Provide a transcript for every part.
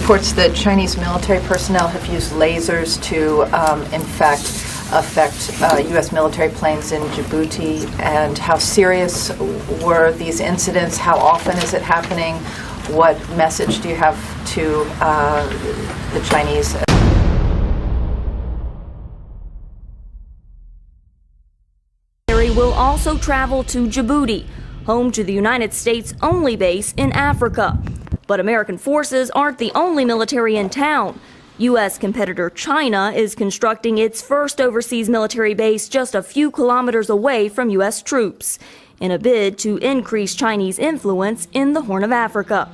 reports that Chinese military personnel have used lasers to, in fact, affect U.S. military planes in Djibouti, and how serious were these incidents? How often is it happening? What message do you have to the Chinese? Will also travel to Djibouti, home to the United States' only base in Africa. But American forces aren't the only military in town. U.S. competitor China is constructing its first overseas military base just a few kilometers away from U.S. troops, in a bid to increase Chinese influence in the Horn of Africa.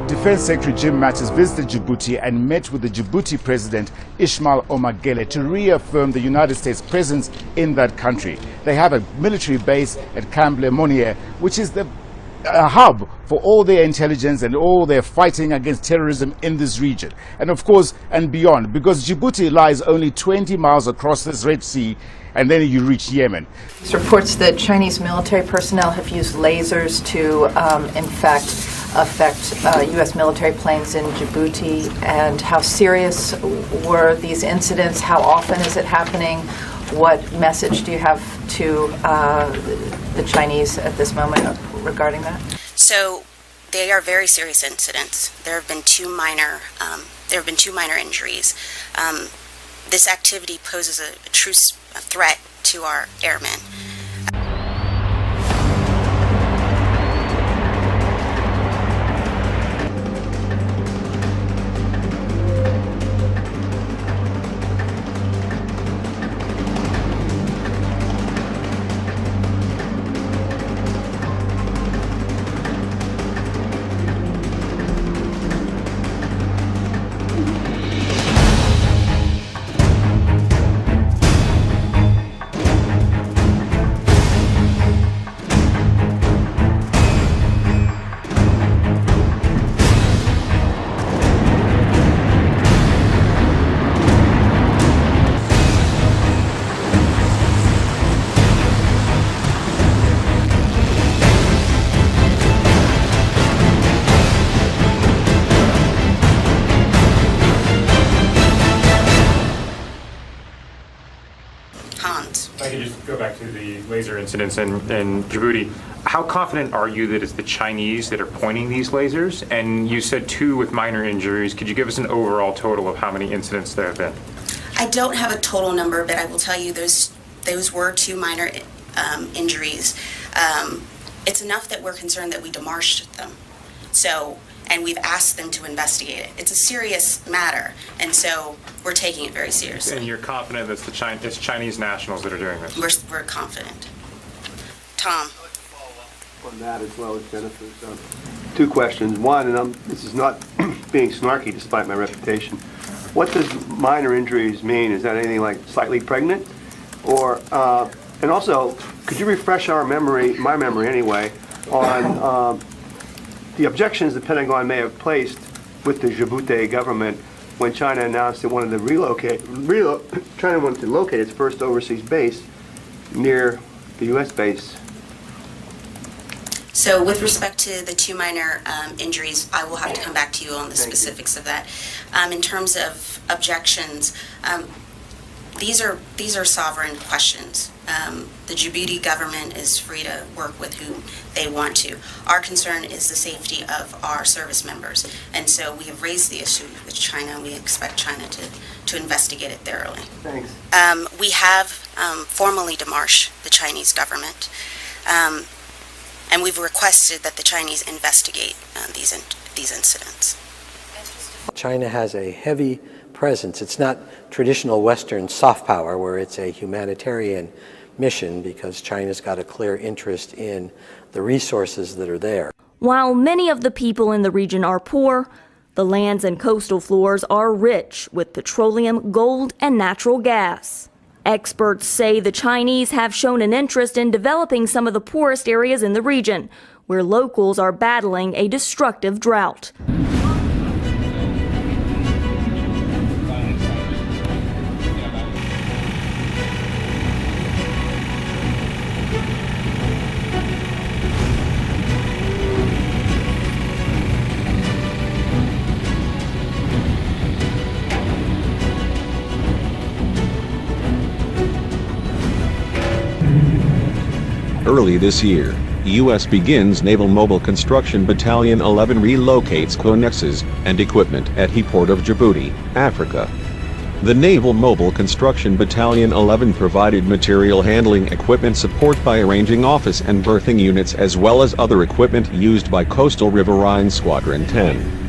Defense Secretary Jim Mattis visited Djibouti and met with the Djibouti President Ismail Omar Guelleh to reaffirm the United States presence in that country. They have a military base at Camp Lemonnier, which is the hub for all their intelligence and all their fighting against terrorism in this region. And of course, and beyond, because Djibouti lies only 20 miles across this Red Sea, and then you reach Yemen. There's reports that Chinese military personnel have used lasers to, in fact, affect U.S. military planes in Djibouti, and how serious were these incidents? How often is it happening? What message do you have to the Chinese at this moment regarding that? So they are very serious incidents. There have been two minor injuries. This activity poses a true threat to our airmen. If I could just go back to the laser incidents in Djibouti. How confident are you that it's the Chinese that are pointing these lasers? And you said 2 with minor injuries. Could you give us an overall total of how many incidents there have been? I don't have a total number, but I will tell you those were 2 minor injuries. It's enough that we're concerned that we demarched them. And we've asked them to investigate it. It's a serious matter, and so we're taking it very seriously. And you're confident that it's Chinese nationals that are doing this? We're confident. Tom. On that as well as Jennifer. So, 2 questions. One, and this is not being snarky despite my reputation. What does minor injuries mean? Is that anything like slightly pregnant? Or, and also, could you refresh our memory, my memory anyway, on the objections the Pentagon may have placed with the Djibouti government when China announced it wanted to China wanted to locate its first overseas base near the U.S. base? So with respect to the 2 minor injuries, I will have to come back to you on the specifics of that. In terms of objections, these are sovereign questions. The Djibouti government is free to work with whom they want to. Our concern is the safety of our service members, and so we have raised the issue with China, and we expect China to investigate it thoroughly. Thanks. We have formally demarched the Chinese government, and we've requested that the Chinese investigate these incidents. China has a heavy presence. It's not traditional Western soft power where it's a humanitarian mission, because China's got a clear interest in the resources that are there. While many of the people in the region are poor, the lands and coastal floors are rich with petroleum, gold, and natural gas. Experts say the Chinese have shown an interest in developing some of the poorest areas in the region, where locals are battling a destructive drought. Early this year, U.S. begins Naval Mobile Construction Battalion 11 relocates connexes and equipment at He Port of Djibouti, Africa. The Naval Mobile Construction Battalion 11 provided material handling equipment support by arranging office and berthing units as well as other equipment used by Coastal Riverine Squadron 10.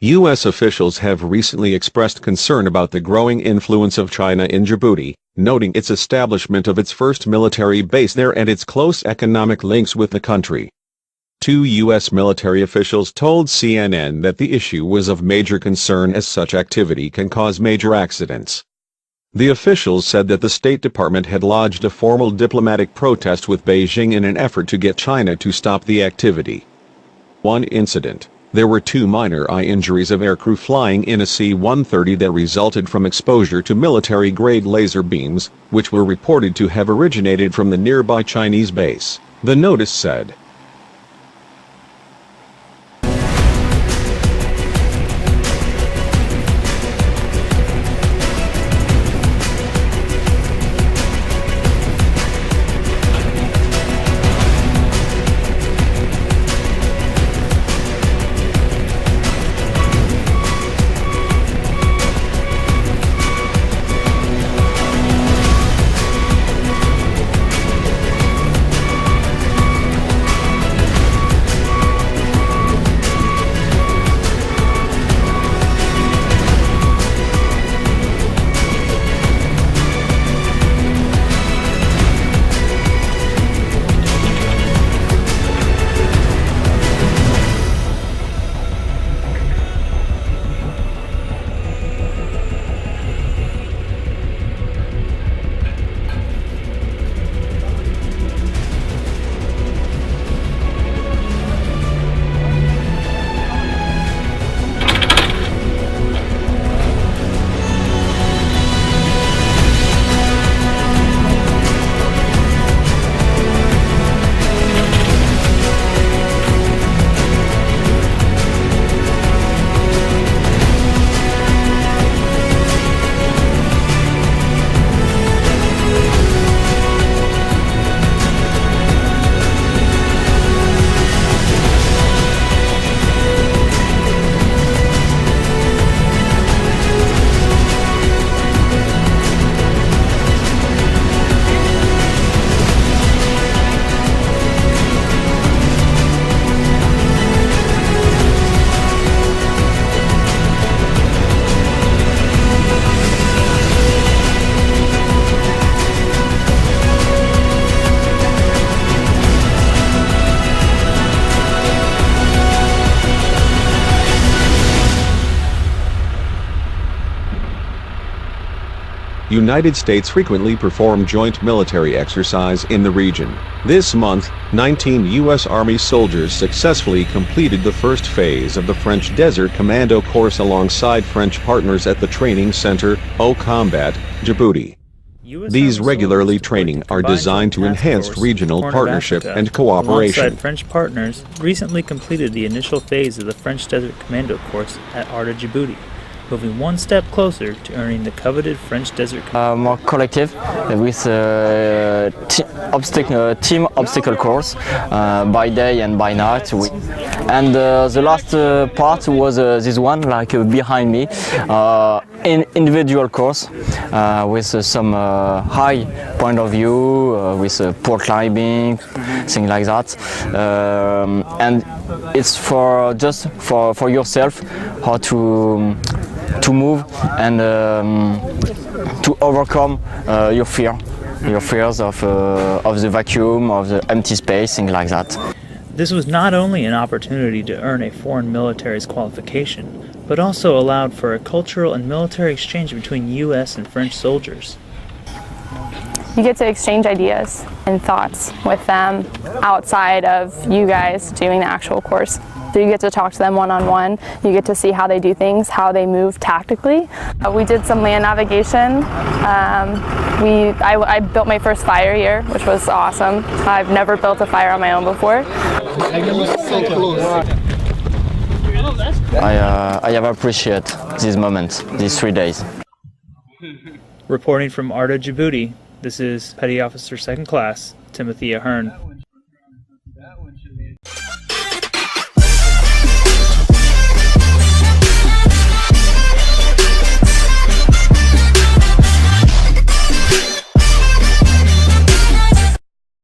U.S. officials have recently expressed concern about the growing influence of China in Djibouti, noting its establishment of its first military base there and its close economic links with the country. Two U.S. military officials told CNN that the issue was of major concern as such activity can cause major accidents. The officials said that the State Department had lodged a formal diplomatic protest with Beijing in an effort to get China to stop the activity. One incident. There were 2 minor eye injuries of aircrew flying in a C-130 that resulted from exposure to military-grade laser beams, which were reported to have originated from the nearby Chinese base, the notice said. United States frequently perform joint military exercise in the region. This month, 19 U.S. Army soldiers successfully completed the first phase of the French Desert Commando course alongside French partners at the training center, Au Combat, Djibouti. These regularly training are designed to enhance regional partnership and cooperation. Alongside French partners, recently completed the initial phase of the French Desert Commando course at Arda, Djibouti, moving one step closer to earning the coveted French Desert more collective with team obstacle course by day and by night. And the last part was this one, like behind me, individual course with some high point of view, with pole climbing, things like that, and it's for just for yourself how to move and to overcome your fears of the vacuum, of the empty space, things like that. This was not only an opportunity to earn a foreign military's qualification, but also allowed for a cultural and military exchange between U.S. and French soldiers. You get to exchange ideas and thoughts with them outside of you guys doing the actual course. So you get to talk to them one-on-one, you get to see how they do things, how they move tactically. We did some land navigation. I built my first fire here, which was awesome. I've never built a fire on my own before. I have appreciated this moment, these 3 days. Reporting from Arda, Djibouti, this is Petty Officer 2nd Class Timothy Ahern.